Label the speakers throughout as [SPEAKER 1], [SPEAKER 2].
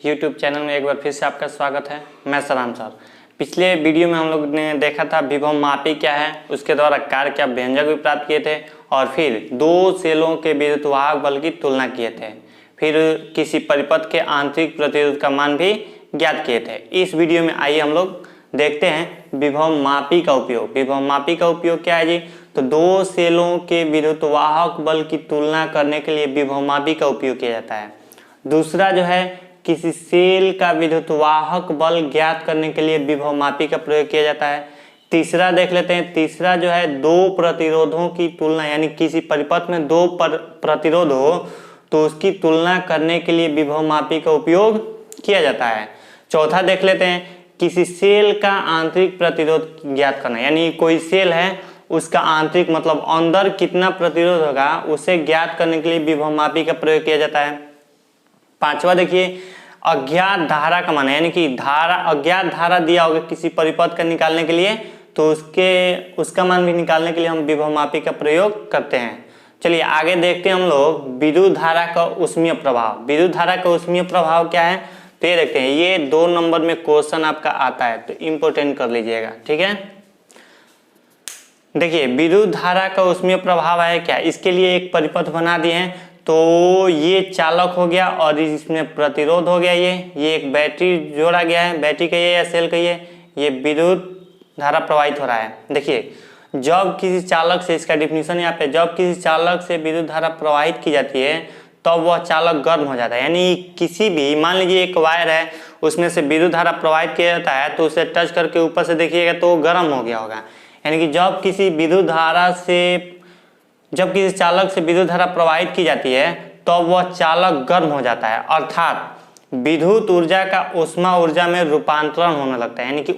[SPEAKER 1] YouTube channel में एक बार फिर से आपका स्वागत है। मैं सलाम सर। पिछले वीडियो में हम लोग ने देखा था विभव मापी क्या है, उसके द्वारा कार्य क्या व्यंजक भी प्राप्त किए थे और फिर दो सेलों के विद्युत वाहक बल की तुलना किए थे, फिर किसी परिपथ के आंतरिक प्रतिरोध का मान भी ज्ञात किए थे। इस वीडियो में आइए हम लोग देखते हैं विभव मापी का उपयोग। विभव मापी का उपयोग क्या है जी? तो दो सेलों के विद्युत वाहक बल की तुलना करने के लिए विभव मापी का उपयोग किया जाता है। दूसरा जो है किसी सेल का विद्युत वाहक बल ज्ञात करने के लिए विभव मापी का प्रयोग किया जाता है। तीसरा देख लेते हैं। तीसरा जो है दो प्रतिरोधों की तुलना, यानी किसी परिपथ में दो प्रतिरोध हो तो उसकी तुलना करने के लिए विभव मापी का उपयोग किया जाता है। चौथा देख लेते हैं किसी सेल का आंतरिक प्रतिरोध ज्ञात करना, यानी कोई सेल है उसका आंतरिक मतलब अंदर कितना प्रतिरोध होगा उसे ज्ञात करने के लिए विभव मापी का प्रयोग किया जाता है। पांचवा देखिए अज्ञात धारा का मान, यानी कि धारा अज्ञात धारा दिया होगा किसी परिपथ का निकालने के लिए तो उसका मान भी निकालने के लिए हम विभव मापी का प्रयोग करते हैं। चलिए आगे देखते हैं हम लोग विद्युत धारा का ऊष्मीय प्रभाव। विद्युत धारा का ऊष्मीय प्रभाव क्या है तो ये देखते हैं, ये 2 नंबर में क्वेश्चन आपका आता है तो इम्पोर्टेंट कर लीजिएगा, ठीक है। देखिए विद्युत धारा का ऊष्मीय प्रभाव है क्या, इसके लिए एक परिपथ बना दिए हैं तो ये चालक हो गया और इसमें प्रतिरोध हो गया। ये एक बैटरी जोड़ा गया है, बैटरी कहिए या सेल कहिए, ये विद्युत धारा प्रवाहित हो रहा है। देखिए जब किसी चालक से, इसका डिफिनीशन यहाँ पे, जब किसी चालक से विद्युत धारा प्रवाहित की जाती है तब वह चालक गर्म हो जाता है। यानी किसी भी, मान लीजिए एक वायर है उसमें से विद्युत धारा प्रवाहित किया जाता है तो उसे टच करके ऊपर से देखिएगा तो गर्म हो गया होगा। यानी कि जब किसी चालक से विद्युत धारा प्रवाहित की जाती है तो वह चालक गर्म हो जाता है, अर्थात विद्युत ऊर्जा का ऊष्मा ऊर्जा में रूपांतरण होने लगता है, यानी कि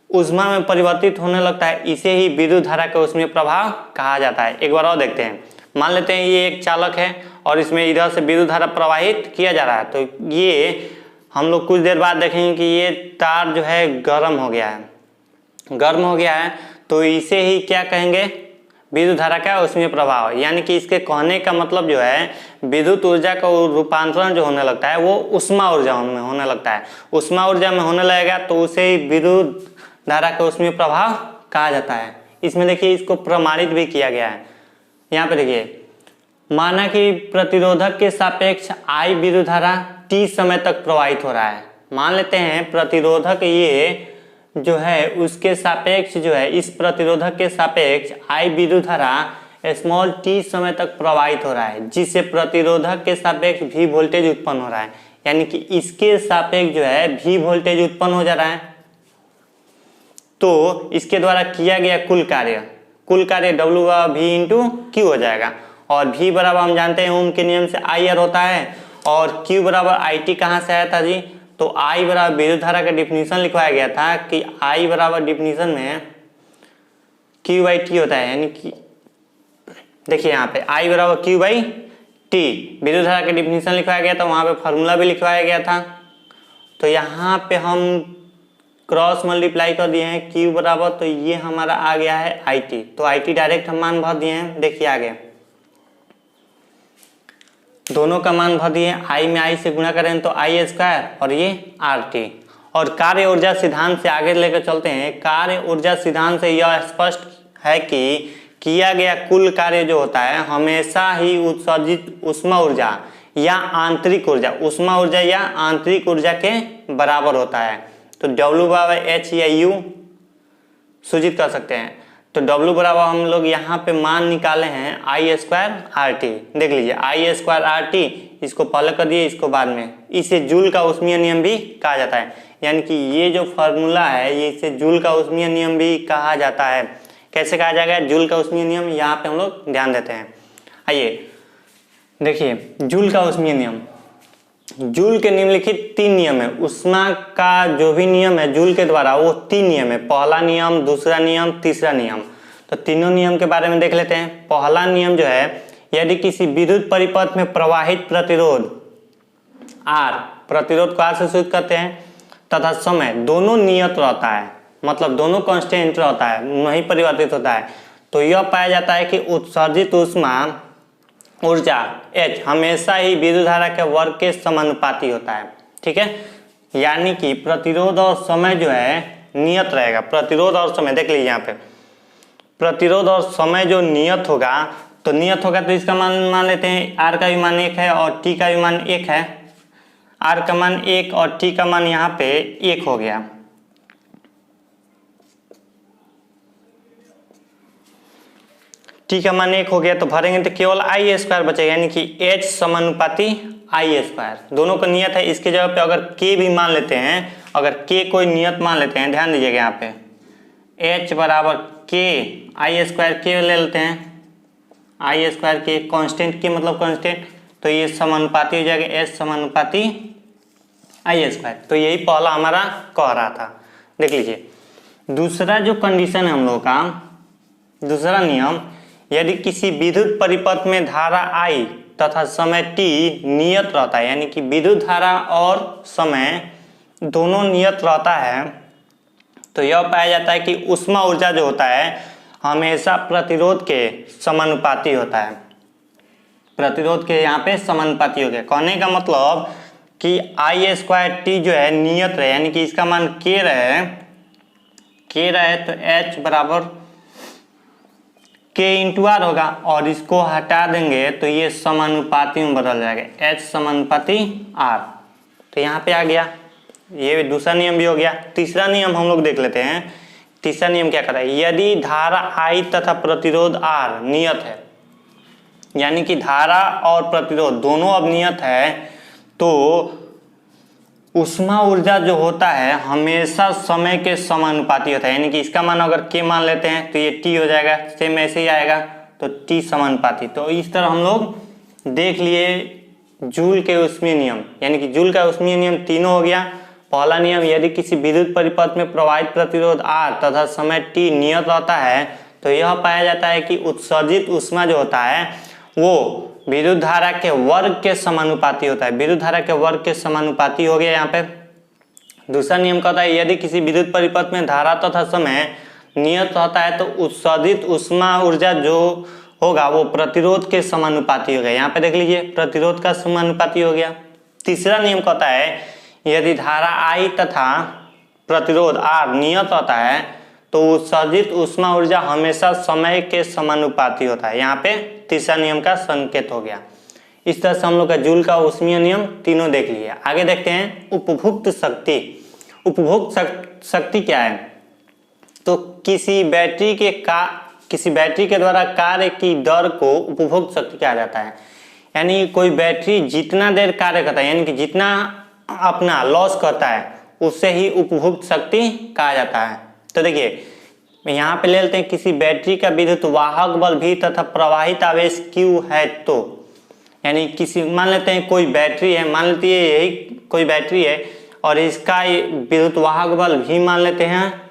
[SPEAKER 1] ऊष्मा में परिवर्तित होने लगता है। इसे ही विद्युत धारा का ऊष्मीय प्रभाव कहा जाता है। एक बार और देखते हैं। मान लेते हैं ये एक चालक है और इसमें इधर से विद्युत धारा प्रवाहित किया जा रहा है तो ये हम लोग कुछ देर बाद देखेंगे कि ये तार जो है गर्म हो गया है तो इसे ही क्या कहेंगे, विद्युत धारा का ऊष्मीय प्रभाव। यानी कि इसके कहने का मतलब जो है विद्युत ऊर्जा का रूपांतरण जो होने लगता है वो ऊष्मा ऊर्जा में होने लगता है। ऊष्मा ऊर्जा में होने लगेगा तो उसे ही विद्युत धारा का ऊष्मीय प्रभाव कहा जाता है। इसमें देखिए इसको प्रमाणित भी किया गया है। यहाँ पे देखिए माना कि प्रतिरोधक के सापेक्ष I विद्युत धारा T समय तक प्रवाहित हो रहा है। मान लेते हैं प्रतिरोधक ये जो है उसके सापेक्ष जो है, इस प्रतिरोधक के सापेक्ष I विद्युत धारा स्मॉल t समय तक प्रवाहित हो रहा है, जिससे प्रतिरोधक के सापेक्ष V वोल्टेज उत्पन्न हो रहा है। यानी कि इसके सापेक्ष जो है V वोल्टेज उत्पन्न हो जा रहा है। तो इसके द्वारा किया गया कुल कार्य W/V इंटू Q हो जाएगा। और V बराबर हम जानते हैं ओम के नियम से IR होता है और Q बराबर IT कहाँ से आया था जी? तो I बराबर विद्युत धारा का डिफिनीशन लिखवाया गया था कि I बराबर डिफिनीशन में Q/T होता है। यानी कि देखिए यहाँ पे I बराबर Q/T विद्युत धारा का डिफिनीशन लिखवाया गया था, वहाँ पे फार्मूला भी लिखवाया गया था। तो यहाँ पे हम क्रॉस मल्टीप्लाई कर दिए हैं Q बराबर, तो ये हमारा आ गया है IT। तो IT डायरेक्ट हम मान भर दिए हैं। देखिए आगे दोनों का मान भर दिए, I में I से गुणा करें तो I² और ये RT। और कार्य ऊर्जा सिद्धांत से आगे लेकर चलते हैं। कार्य ऊर्जा सिद्धांत से यह स्पष्ट है कि किया गया कुल कार्य जो होता है हमेशा ही उत्सर्जित ऊष्मा ऊर्जा या आंतरिक ऊर्जा के बराबर होता है। तो W/H या U सूचित कर सकते हैं। तो W बराबर हम लोग यहाँ पे मान निकाले हैं I²RT। देख लीजिए I²RT, इसको पहले कर दिए, इसको बाद में। इसे जूल का ऊष्मीय नियम भी कहा जाता है। यानी कि ये जो फॉर्मूला है ये इसे जूल का ऊष्मीय नियम भी कहा जाता है। कैसे कहा जाएगा जूल का ऊष्मीय नियम, यहाँ पे हम लोग ध्यान देते हैं। आइए देखिए जूल का ऊष्मीय नियम। जूल के निम्नलिखित 3 नियम है। ऊष्मा का जो भी नियम है जूल के द्वारा वो 3 नियम है। पहला नियम, दूसरा नियम, तीसरा नियम। तो तीनों नियम के बारे में देख लेते हैं। पहला नियम जो है, यदि किसी विद्युत परिपथ में प्रवाहित प्रतिरोध R, प्रतिरोध को R से सूचित करते हैं, तथा समय दोनों नियत रहता है, मतलब दोनों कांस्टेंट रहता है, नहीं परिवर्तित होता है, तो यह पाया जाता है कि उत्सर्जित ऊष्मा ऊर्जा H हमेशा ही विद्युत धारा के वर्ग के समानुपाती होता है। ठीक है, यानी कि प्रतिरोध और समय जो है नियत रहेगा। प्रतिरोध और समय देख लीजिए यहाँ पे, प्रतिरोध और समय जो नियत होगा तो इसका मान लेते हैं R का भी मान 1 है और T का भी मान 1 है। R का मान 1 और T का मान यहाँ पे 1 हो गया। T का मान 1 हो गया तो भरेंगे तो केवल I स्क्वायर बचेगा, यानी कि H समानुपाती I स्क्वायर। दोनों का नियत है। इसके जगह पे अगर K भी मान लेते हैं, अगर K कोई नियत मान लेते हैं, ध्यान दीजिएगा यहाँ पे H बराबर K I स्क्वायर K ले लेते हैं, I square K constant K मतलब कांस्टेंट, तो ये समानुपाती हो जाएगा H समानुपाती I स्क्वायर। तो यही पहला हमारा कह रहा था। देख लीजिए दूसरा जो कंडीशन है हम लोगों का, दूसरा नियम, यदि किसी विद्युत परिपथ में धारा I तथा समय T नियत रहता है, यानी कि विद्युत धारा और समय दोनों नियत रहता है, तो यह पाया जाता है कि ऊष्मा ऊर्जा जो होता है हमेशा प्रतिरोध के समानुपाती होता है। प्रतिरोध के यहाँ पे समानुपाती हो गया। कहने का मतलब कि I स्क्वायर T जो है नियत रहे, यानी कि इसका मान K रहे तो H बराबर K इंटू R होगा, और इसको हटा देंगे तो ये समानुपाती में बदल जाएगा, H समानुपाती R। तो यहाँ पे आ गया, ये दूसरा नियम भी हो गया। तीसरा नियम हम लोग देख लेते हैं। तीसरा नियम क्या कहता है, यदि धारा I तथा प्रतिरोध R नियत है, यानी कि धारा और प्रतिरोध दोनों अब नियत है, तो ऊष्मा ऊर्जा जो होता है हमेशा समय के समानुपाती होता है। यानी कि इसका मान अगर K मान लेते हैं तो ये T हो जाएगा, सेम ऐसे ही आएगा, तो T समानुपाती। तो इस तरह हम लोग देख लिए जूल के ऊष्मीय नियम, यानी कि जूल का ऊष्मीय नियम तीनों हो गया। पहला नियम, यदि किसी विद्युत परिपथ में प्रवाहित प्रतिरोध R तथा समय T नियत रहता है, तो यह पाया जाता है कि उत्सर्जित ऊष्मा जो होता है वो विद्युत धारा के वर्ग के समानुपाती होता है। विद्युत धारा के वर्ग के समानुपाती हो गया यहाँ पे। दूसरा नियम कहता है, यदि किसी विद्युत परिपथ में धारा तथा समय नियत रहता है तो उत्सर्जित ऊष्मा ऊर्जा जो होगा वो प्रतिरोध के समानुपाती हो गया। यहाँ पे देख लीजिए प्रतिरोध का समानुपाती हो गया। तीसरा नियम कहता है, यदि धारा I तथा प्रतिरोध R नियत होता है तो उत्सर्जित ऊष्मा ऊर्जा हमेशा समय के समानुपाती होता है। यहाँ पे तीसरा नियम का संकेत हो गया। इस तरह से हम लोग का जूल का ऊष्मीय नियम तीनों देख लिए। आगे देखते हैं उपभुक्त शक्ति। उपभुक्त शक्ति क्या है, तो किसी बैटरी के द्वारा कार्य की दर को उपभुक्त शक्ति कहा जाता है। यानी कोई बैटरी जितना देर कार्य करता है, यानी कि जितना अपना लॉस करता है, उससे ही उपभुक्त शक्ति कहा जाता है। तो देखिए यहाँ पे ले लेते हैं, किसी बैटरी का विद्युत वाहक बल V तथा प्रवाहित आवेश Q है, तो यानी किसी मान लेते हैं कोई बैटरी है, मान लेती है यही कोई बैटरी है और इसका विद्युत वाहक बल V मान लेते हैं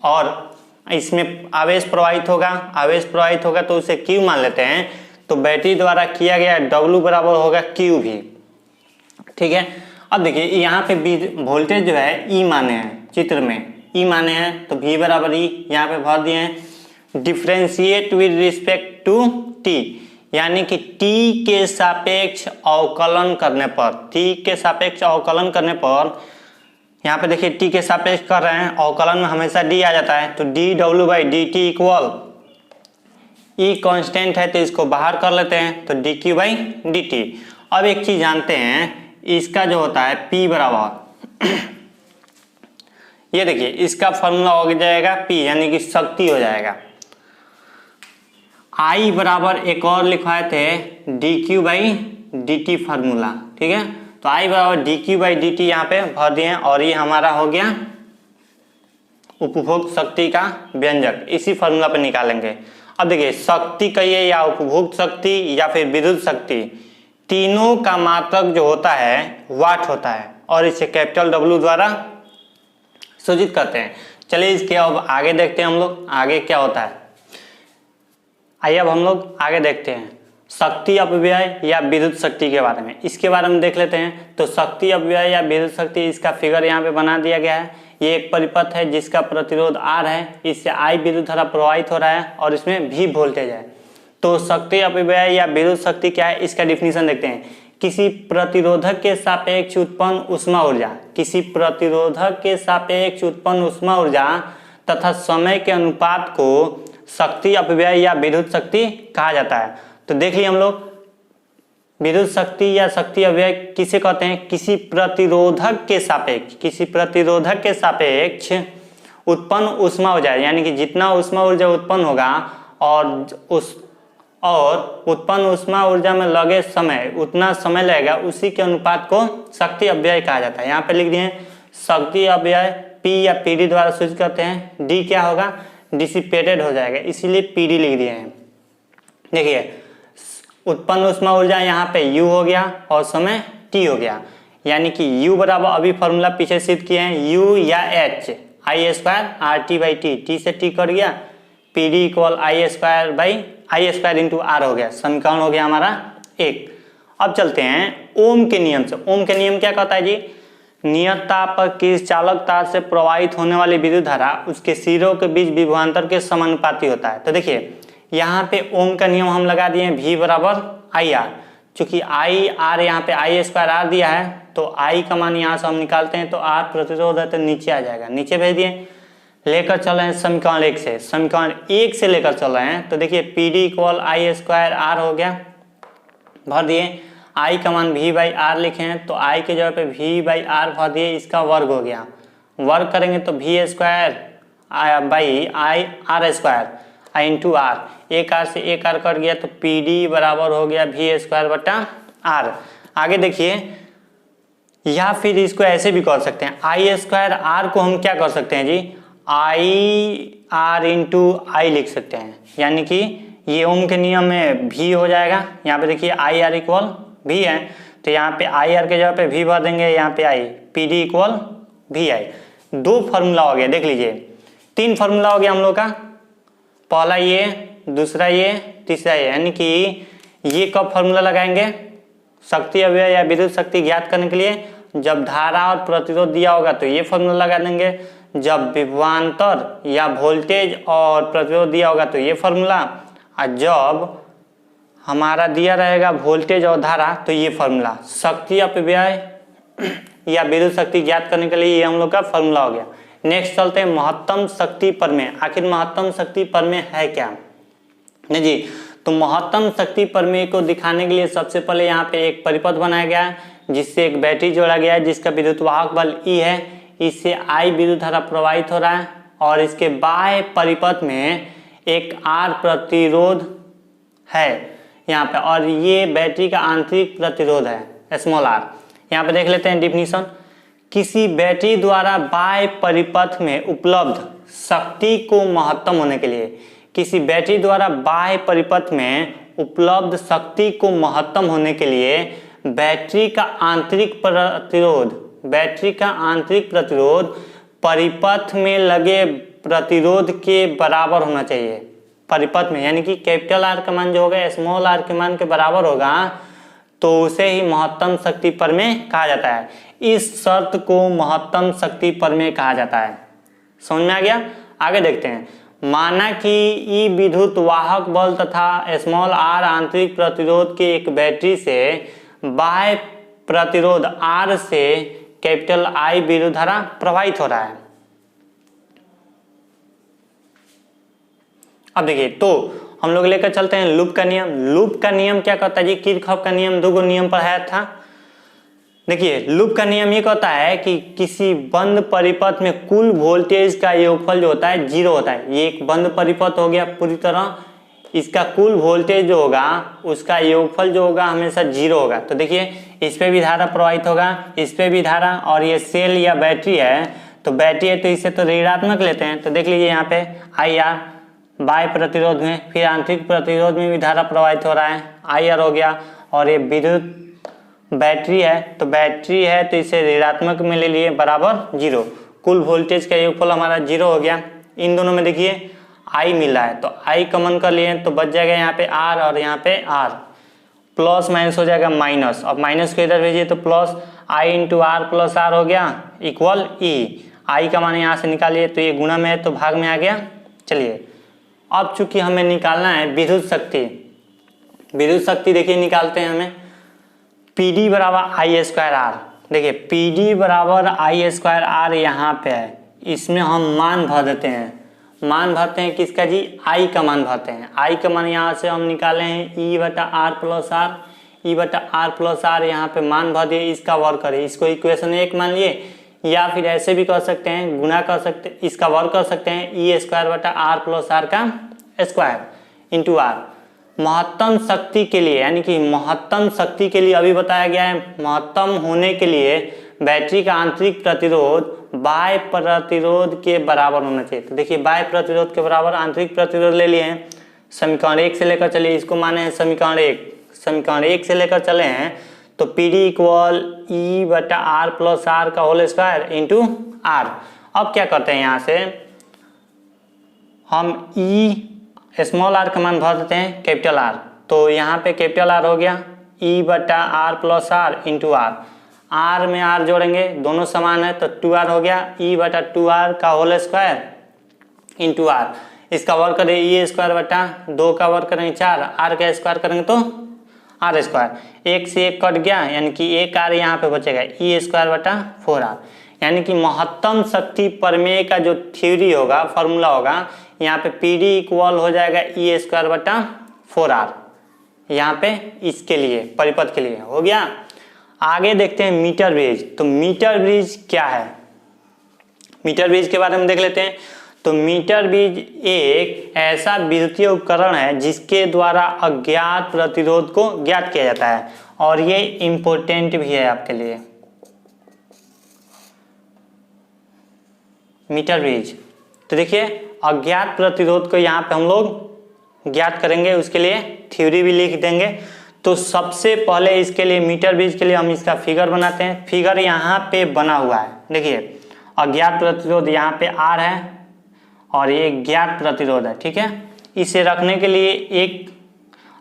[SPEAKER 1] और इसमें आवेश प्रवाहित होगा तो उसे Q मान लेते हैं। तो बैटरी द्वारा किया गया W बराबर होगा QV। ठीक है, अब देखिए यहाँ पे वोल्टेज जो है E माने हैं, चित्र में E माने हैं, तो V बराबर E यहाँ पे भर दिए हैं। Differentiate with respect to T, यानी कि T के सापेक्ष अवकलन करने पर, यहाँ पे देखिए T के सापेक्ष कर रहे हैं, अवकलन में हमेशा D आ जाता है, तो dW/dt इक्वल E कांस्टेंट है तो इसको बाहर कर लेते हैं, तो dQ/dt। अब एक चीज जानते हैं, इसका जो होता है P बराबर ये देखिए इसका फॉर्मूला हो जाएगा P, यानी कि शक्ति हो जाएगा। I बराबर एक और लिखवाए थे dQ/dt फार्मूला। ठीक है, तो I बराबर dQ/dt यहाँ पे भर दिए और ये हमारा हो गया उपभोग शक्ति का व्यंजक। इसी फार्मूला पे निकालेंगे। अब देखिए शक्ति कहिए या उपभोग शक्ति या फिर विद्युत शक्ति, तीनों का मात्रक जो होता है वाट होता है और इसे कैपिटल W द्वारा सूचित करते हैं। चलिए इसके अब आगे देखते हैं हम लोग आगे क्या होता है। आइए अब हम लोग आगे देखते हैं शक्ति अपव्यय या विद्युत शक्ति के बारे में। इसके बारे में देख लेते हैं। तो शक्ति अपव्यय या विद्युत शक्ति, इसका फिगर यहाँ पे बना दिया गया है। ये एक परिपथ है जिसका प्रतिरोध R है, इससे I विद्युत धारा प्रवाहित हो रहा है और इसमें V वोल्टेज है। तो शक्ति अपव्यय या विद्युत शक्ति क्या है, इसका डिफिनीशन देखते हैं। किसी प्रतिरोधक के सापेक्ष उत्पन्न ऊष्मा ऊर्जा, किसी प्रतिरोधक के सापेक्ष उत्पन्न ऊष्मा ऊर्जा तथा समय के अनुपात को शक्ति अपव्यय या विद्युत शक्ति कहा जाता है। तो देख लिए हम लोग, विद्युत शक्ति या शक्ति अपव्यय किसे कहते हैं, किसी प्रतिरोधक के सापेक्ष, किसी प्रतिरोधक के सापेक्ष उत्पन्न ऊष्मा ऊर्जा, यानी कि जितना ऊष्मा ऊर्जा उत्पन्न होगा और उत्पन्न ऊष्मा ऊर्जा में लगे समय, उतना समय लगेगा, उसी के अनुपात को शक्ति अपव्यय कहा जाता है। यहाँ पे लिख दिए शक्ति अपव्यय पी या पीडी द्वारा सूचित करते हैं। डी क्या होगा, डिसिपेटेड हो जाएगा, इसीलिए पीडी लिख दिए हैं। देखिए उत्पन्न ऊष्मा ऊर्जा यहाँ पे U हो गया और समय T हो गया, यानी कि U बराबर अभी फॉर्मूला पीछे सिद्ध किए हैं, U या H I square RT by T, T से T कर गया, PD equal I square by I square into R हो गया। समीकरण हो गया हमारा 1। अब चलते हैं ओम के नियम से। ओम के नियम क्या कहता है जी, नियत ताप पर किस चालक तार से प्रवाहित होने वाली विद्युत धारा उसके सिरों के बीच विभवांतर के समानुपाती होता है। तो देखिए यहाँ पे ओम का नियम हम लगा दिए V बराबर आई आर, चूंकि आई आर यहाँ पे I स्क्वायर R दिया है, तो I का मान यहाँ से हम निकालते हैं, तो R प्रतिरोध है तो नीचे आ जाएगा, नीचे भेज दिए। लेकर चल रहे हैं समीकरण 1 से, समीकरण 1 से लेकर चल रहे हैं, तो देखिए PD equal I square R हो गया, भर दिए। I का मान V बाई आर लिखे हैं, तो I के जगह पे V बाई आर भर दिए, इसका वर्ग हो गया। वर्ग करेंगे तो V square by I R square I into R, एक आर से एक आर कट गया, तो PD बराबर हो गया V स्क्वायर बटा आर। आगे देखिए, या फिर इसको ऐसे भी कर सकते हैं, I स्क्वायर आर को हम क्या कर सकते हैं जी, आई आर इंटू आई लिख सकते हैं, यानी कि ये ओम के नियम में V हो जाएगा। यहाँ पे देखिए आई आर इक्वल V है, तो यहाँ पे आई आर के जगह पे V भर देंगे, यहाँ पे आई, PD इक्वल V आई। 2 फार्मूला हो गया, देख लीजिए 3 फार्मूला हो गया हम लोग का, पहला ये, दूसरा ये, तीसरा ये, यानी कि ये कब फार्मूला लगाएंगे, शक्ति अपव्यय या विद्युत शक्ति ज्ञात करने के लिए, जब धारा और प्रतिरोध दिया होगा तो ये फार्मूला लगा देंगे, जब विभवांतर या वोल्टेज और प्रतिरोध दिया होगा तो ये फार्मूला, और जब हमारा दिया रहेगा वोल्टेज और धारा तो ये फार्मूला। शक्ति अपव्यय या विद्युत शक्ति ज्ञात करने के लिए ये हम लोग का फार्मूला हो गया। नेक्स्ट चलते हैं महत्तम शक्ति प्रमेय। आखिर महत्तम शक्ति प्रमेय है क्या, नहीं जी, तो महत्तम शक्ति प्रमेय को दिखाने के लिए सबसे पहले यहाँ पे एक परिपथ बनाया गया है, जिससे एक बैटरी जोड़ा गया है, जिसका विद्युत वाहक बल E है, इससे I विद्युत धारा प्रवाहित हो रहा है, और इसके बाह्य परिपथ में एक R प्रतिरोध है यहाँ पे, और ये बैटरी का आंतरिक प्रतिरोध है स्मॉल r। यहाँ पे देख लेते हैं डिफिनीशन। किसी बैटरी द्वारा बाह्य परिपथ में उपलब्ध शक्ति को महत्तम होने के लिए, किसी बैटरी द्वारा बाह्य परिपथ में उपलब्ध शक्ति को महत्तम होने के लिए बैटरी का आंतरिक प्रतिरोध परिपथ में लगे प्रतिरोध के बराबर होना चाहिए। परिपथ में, यानी कि कैपिटल R का मान जो होगा स्मॉल r के मान के बराबर होगा, तो उसे ही महत्तम शक्ति प्रमेय कहा जाता है। इस शर्त को महत्तम शक्ति प्रमेय कहा जाता है। समझ में आ गया। आगे देखते हैं। माना कि ई विद्युत वाहक बल तथा स्मॉल r आंतरिक प्रतिरोध के एक बैटरी से बाह्य प्रतिरोध R से कैपिटल I विद्युत धारा प्रवाहित हो रहा है। अब देखिए, तो हम लोग लेकर चलते हैं लूप का नियम। लूप का नियम क्या कहता है जी, किरचॉफ का नियम 2 नियम पढ़ाया था। देखिए, लूप का नियम ये कहता है कि किसी बंद परिपथ में कुल वोल्टेज का योगफल जो होता है 0 होता है। ये एक बंद परिपथ हो गया पूरी तरह, इसका कुल वोल्टेज जो होगा उसका योगफल जो होगा हमेशा 0 होगा। तो देखिए, इस पे भी धारा प्रवाहित होगा, इस पे भी धारा, और ये सेल या बैटरी है, तो बैटरी है तो इसे तो ऋणात्मक लेते हैं। तो देख लीजिए यहाँ पे IR बाह्य प्रतिरोध में, फिर आंतरिक प्रतिरोध में भी धारा प्रवाहित हो रहा है, IR हो गया, और ये विद्युत बैटरी है, तो बैटरी है तो इसे ऋणात्मक में ले लिए बराबर 0। कुल वोल्टेज का योगफल हमारा 0 हो गया। इन दोनों में देखिए I मिला है, तो I कॉमन कर लिए तो बच जाएगा यहाँ पे R और यहाँ पे R, प्लस माइनस हो जाएगा माइनस। अब माइनस को इधर भेजिए तो plus I into R plus R हो गया इक्वल E। I का मान यहाँ से निकालिए तो ये गुणा में है तो भाग में आ गया। चलिए, अब चूंकि हमें निकालना है विद्युत शक्ति, विद्युत शक्ति देखिए निकालते हैं हमें, PD बराबर आई स्क्वायर आर। देखिए PD बराबर आई स्क्वायर आर यहाँ पे है, इसमें हम मान भर देते हैं। मान भरते हैं किसका जी, आई का मान भरते हैं। आई का मान यहाँ से हम निकाले हैं ई बटा आर प्लस आर, ई बटा आर प्लस आर यहाँ पे मान भर दिए, इसका वर्ग करें। इसको इक्वेशन 1 मान लिए, या फिर ऐसे भी कर सकते हैं, गुना कर सकते, इसका वर्ग कर सकते हैं, ई स्क्वायर बटा आर प्लस आर का स्क्वायर इंटू आर। महत्तम शक्ति के लिए, यानी कि महत्तम शक्ति के लिए अभी बताया गया है, महत्तम होने के लिए बैटरी का आंतरिक प्रतिरोध बाह्य प्रतिरोध के बराबर होना चाहिए। तो देखिए बाह्य प्रतिरोध के बराबर आंतरिक प्रतिरोध ले लिए हैं, समीकरण 1 से लेकर चलिए, इसको माने हैं समीकरण 1, समीकरण 1 से लेकर चले हैं तो PD इक्वल ई बटा आर प्लस आर का होल स्क्वायर इंटू आर। अब क्या करते हैं, यहाँ से हम ई स्मॉल आर का मान भर देते हैं कैपिटल आर, तो यहाँ पे कैपिटल आर हो गया ई बटा R plus R into R. R में आर जोड़ेंगे, दोनों समान है तो 2r हो गया, ई बटा 2r का होल स्क्वायर इंटू आर। इसका वर्ग करें ई स्क्वायर बटा 2 का वर्ग करेंगे 4, आर का स्क्वायर करेंगे तो आर स्क्वायर, 1 से 1 कट गया, यानी कि 1 आर यहाँ पे बचेगा, ई स्क्वायर बटा 4r। यानी कि महत्तम शक्ति प्रमेय का जो थ्योरी होगा, फॉर्मूला होगा, यहाँ पे PD इक्वल हो जाएगा ई स्क्वायर बटा 4r, यहाँ पे इसके लिए परिपथ के लिए हो गया। आगे देखते हैं मीटर ब्रिज। तो मीटर ब्रिज क्या है, मीटर ब्रिज के बारे में देख लेते हैं। तो मीटर ब्रिज एक ऐसा विद्युतीय उपकरण है जिसके द्वारा अज्ञात प्रतिरोध को ज्ञात किया जाता है, और ये इंपॉर्टेंट भी है आपके लिए। मीटर ब्रिज, तो देखिए अज्ञात प्रतिरोध को यहाँ पे हम लोग ज्ञात करेंगे, उसके लिए थ्योरी भी लिख देंगे। तो सबसे पहले इसके लिए मीटर ब्रिज के लिए हम इसका फिगर बनाते हैं। फिगर यहाँ पे बना हुआ है, देखिए अज्ञात प्रतिरोध यहाँ पे R है और ये ज्ञात प्रतिरोध है, ठीक है। इसे रखने के लिए, एक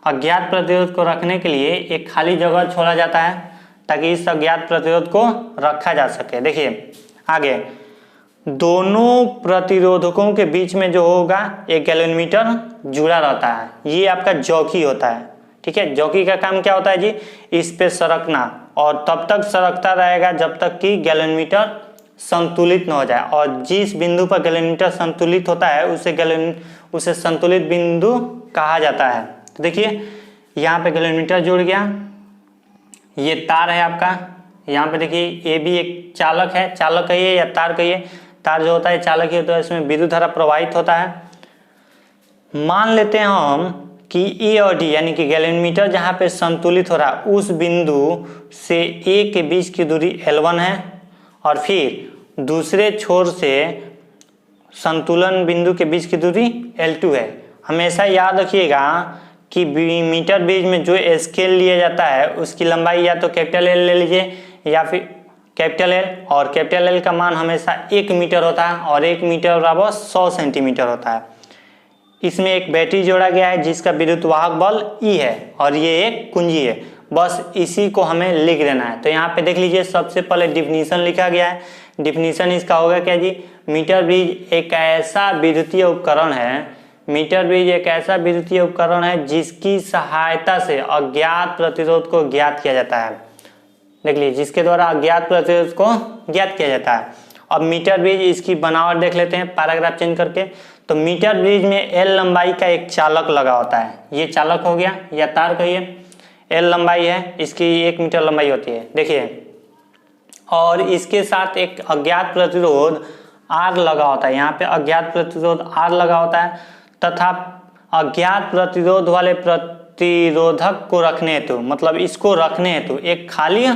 [SPEAKER 1] अज्ञात प्रतिरोध को रखने के लिए एक खाली जगह छोड़ा जाता है ताकि इस अज्ञात प्रतिरोध को रखा जा सके। देखिए आगे दोनों प्रतिरोधकों के बीच में जो होगा एक गैल्वेनोमीटर जुड़ा रहता है, ये आपका जॉकी होता है, ठीक है। जॉकी का काम क्या होता है जी, इस पे सरकना, और तब तक सरकता रहेगा जब तक कि गैल्वेनोमीटर संतुलित न हो जाए, और जिस बिंदु पर गैल्वेनोमीटर संतुलित होता है उसे संतुलित बिंदु कहा जाता है। तो देखिए यहाँ पे गैल्वेनोमीटर जुड़ गया, ये तार है आपका, यहाँ पे देखिए ये भी एक चालक है, चालक कहिए या तार कहिए, तार जो होता है चालक ही होता है, इसमें विद्युत धारा प्रवाहित होता है। मान लेते हैं हम कि ए और डी यानी कि गैल्वेनोमीटर जहाँ पे संतुलित हो रहा है उस बिंदु से ए के बीच की दूरी L1 है, और फिर दूसरे छोर से संतुलन बिंदु के बीच की दूरी L2 है। हमेशा याद रखिएगा कि मीटर ब्रिज में जो स्केल लिया जाता है उसकी लंबाई या तो कैपिटल L ले लीजिए या फिर कैपिटल L, और कैपिटल L का मान हमेशा 1 मीटर होता है, और 1 मीटर बराबर 100 सेंटीमीटर होता है। इसमें एक बैटरी जोड़ा गया है जिसका विद्युत वाहक बल E है, और ये एक कुंजी है, बस इसी को हमें लिख देना है। तो यहाँ पे देख लीजिए सबसे पहले डिफिनीशन लिखा गया है। डिफिनीशन इसका होगा क्या जी, मीटर ब्रिज एक ऐसा विद्युतीय उपकरण है, मीटर ब्रिज एक ऐसा विद्युतीय उपकरण है जिसकी सहायता से अज्ञात प्रतिरोध को ज्ञात किया जाता है। देख लीजिए, जिसके द्वारा अज्ञात प्रतिरोध को ज्ञात किया जाता है। अब मीटर ब्रिज, इसकी बनावट देख लेते हैं पैराग्राफ चेंज करके। तो मीटर ब्रिज में L लंबाई का एक चालक लगा होता है, ये चालक हो गया या तार कहिए, L लंबाई है, इसकी 1 मीटर लंबाई होती है, देखिए। और इसके साथ एक अज्ञात प्रतिरोध R लगा होता है, यहाँ पे अज्ञात प्रतिरोध R लगा होता है, तथा अज्ञात प्रतिरोध वाले प्रतिरोधक को रखने हेतु, मतलब इसको रखने हेतु एक खाली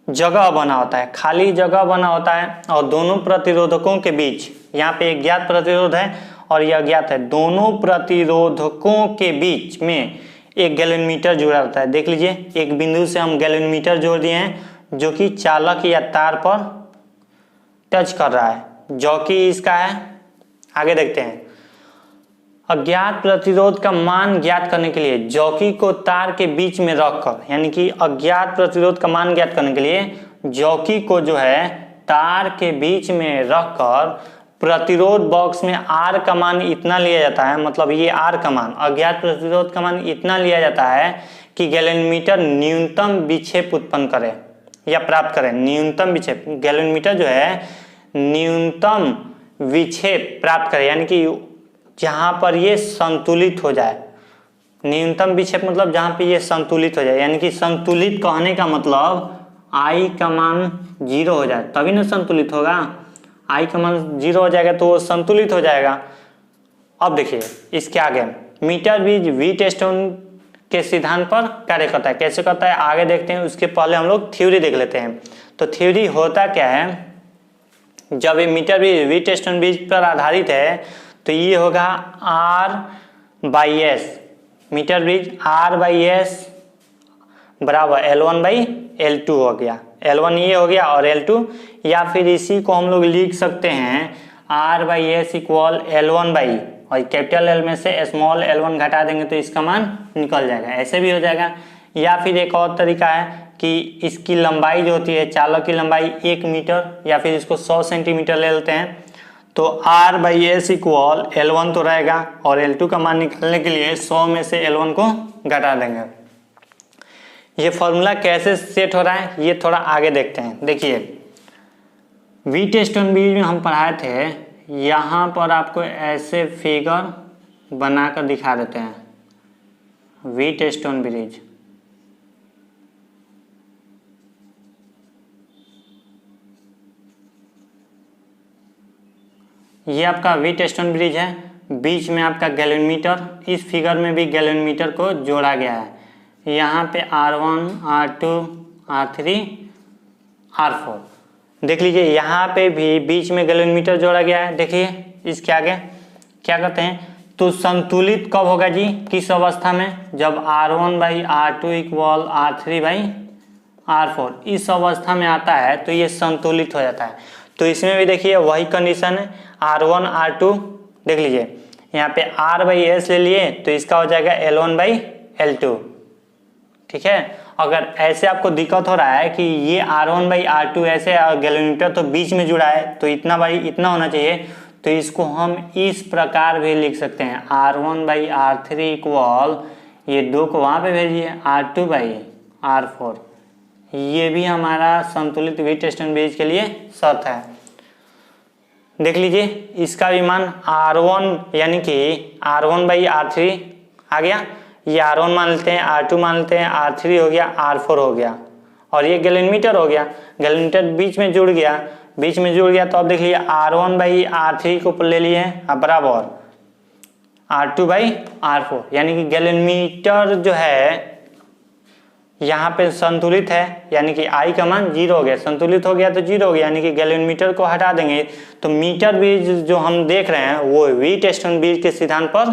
[SPEAKER 1] जगह बना होता है, खाली जगह बना होता है। और दोनों प्रतिरोधकों के बीच, यहाँ पे एक ज्ञात प्रतिरोध है और यह अज्ञात है, दोनों प्रतिरोधकों के बीच में एक गैल्वेनोमीटर जुड़ा होता है। देख लीजिए, एक बिंदु से हम गैल्वेनोमीटर जोड़ दिए हैं जो कि चालक या तार पर टच कर रहा है, जॉकी इसका है। आगे देखते हैं, अज्ञात प्रतिरोध का मान ज्ञात करने के लिए जॉकी को तार के बीच में रखकर, यानी कि अज्ञात प्रतिरोध का मान ज्ञात करने के लिए जॉकी को जो है तार के बीच में रखकर प्रतिरोध बॉक्स में R का मान इतना लिया जाता है, मतलब ये R का मान, अज्ञात प्रतिरोध का मान इतना लिया जाता है कि गैलोमीटर न्यूनतम विक्षेप उत्पन्न करे या प्राप्त करे। न्यूनतम विक्षेप, गैलोमीटर जो है न्यूनतम विक्षेप प्राप्त करे, यानी कि जहाँ पर ये संतुलित हो जाए। न्यूनतम विक्षेप मतलब जहाँ पे ये संतुलित हो जाए, यानी कि संतुलित कहने का मतलब I का मान 0 हो जाए तभी ना संतुलित होगा। I का मान 0 हो जाएगा तो वो संतुलित हो जाएगा। अब देखिए इसके आगे मीटर ब्रिज वीटस्टोन के सिद्धांत पर कार्य करता है। कैसे करता है आगे देखते हैं, उसके पहले हम लोग थ्योरी देख लेते हैं। तो थ्योरी होता क्या है, जब ये मीटर ब्रिज वीटस्टोन ब्रिज पर आधारित है तो ये होगा R/S, मीटर ब्रिज R/S बराबर L1/L2 हो गया। L1 ये हो गया और L2, या फिर इसी को हम लोग लिख सकते हैं R/S इक्वल L1/, और कैपिटल L में से स्मॉल L1 घटा देंगे तो इसका मान निकल जाएगा, ऐसे भी हो जाएगा। या फिर एक और तरीका है कि इसकी लंबाई जो होती है, चालक की लंबाई 1 मीटर या फिर इसको 100 सेंटीमीटर ले लेते हैं, तो R/S इक्वल L1 तो रहेगा और L2 का मान निकालने के लिए 100 में से L1 को घटा देंगे। ये फॉर्मूला कैसे सेट हो रहा है ये थोड़ा आगे देखते हैं। देखिए वीटस्टोन ब्रिज में हम पढ़ाए थे, यहाँ पर आपको ऐसे फिगर बनाकर दिखा देते हैं। वीटस्टोन ब्रिज, ये आपका वीटस्टोन ब्रिज है, बीच में आपका गैलोमीटर, इस फिगर में भी गैलोमीटर को जोड़ा गया है। यहाँ पे R1, R2, R3, R4 देख लीजिए, यहाँ पे भी बीच में गैलोमीटर जोड़ा गया है। देखिए इसके आगे क्या कहते हैं, तो संतुलित कब होगा जी, किस अवस्था में, जब R1/R2 इक्वल R3/R4 इस अवस्था में आता है तो ये संतुलित हो जाता है। तो इसमें भी देखिए वही कंडीशन है, R1, R2 देख लीजिए, यहाँ पे R/S ले लिए तो इसका हो जाएगा L1/L2, ठीक है। अगर ऐसे आपको दिक्कत हो रहा है कि ये R1/R2 ऐसे और गैलोमीटर तो बीच में जुड़ा है तो इतना बाई इतना होना चाहिए, तो इसको हम इस प्रकार भी लिख सकते हैं, R1/R3 इक्वल, ये 2 को वहाँ पे भेजिए, R2/R4। ये भी हमारा संतुलित वीटस्टोन ब्रिज के लिए शर्त है। देख लीजिए इसका भी मान R1 यानी कि R1/R3 आ गया, ये R1 मान लेते हैं, R2 मान लेते हैं, R3 हो गया, R4 हो गया, और ये गैलोमीटर हो गया। गैलोमीटर बीच में जुड़ गया, बीच में जुड़ गया तो अब देख लीजिए R1/R3 को ले लिए हैं बराबर R2/R4, यानी कि गैलोमीटर जो है यहाँ पे संतुलित है, यानी कि I का मान 0 हो गया, संतुलित हो गया तो 0 हो गया, यानी कि गैलोमीटर को हटा देंगे तो मीटर ब्रिज जो हम देख रहे हैं वो वीटस्टोन ब्रिज के सिद्धांत पर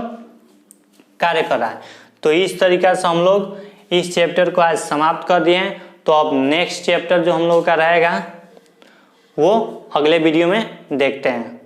[SPEAKER 1] कार्य कर रहा है। तो इस तरीका से हम लोग इस चैप्टर को आज समाप्त कर दिए हैं। तो अब नेक्स्ट चैप्टर जो हम लोग का रहेगा वो अगले वीडियो में देखते हैं।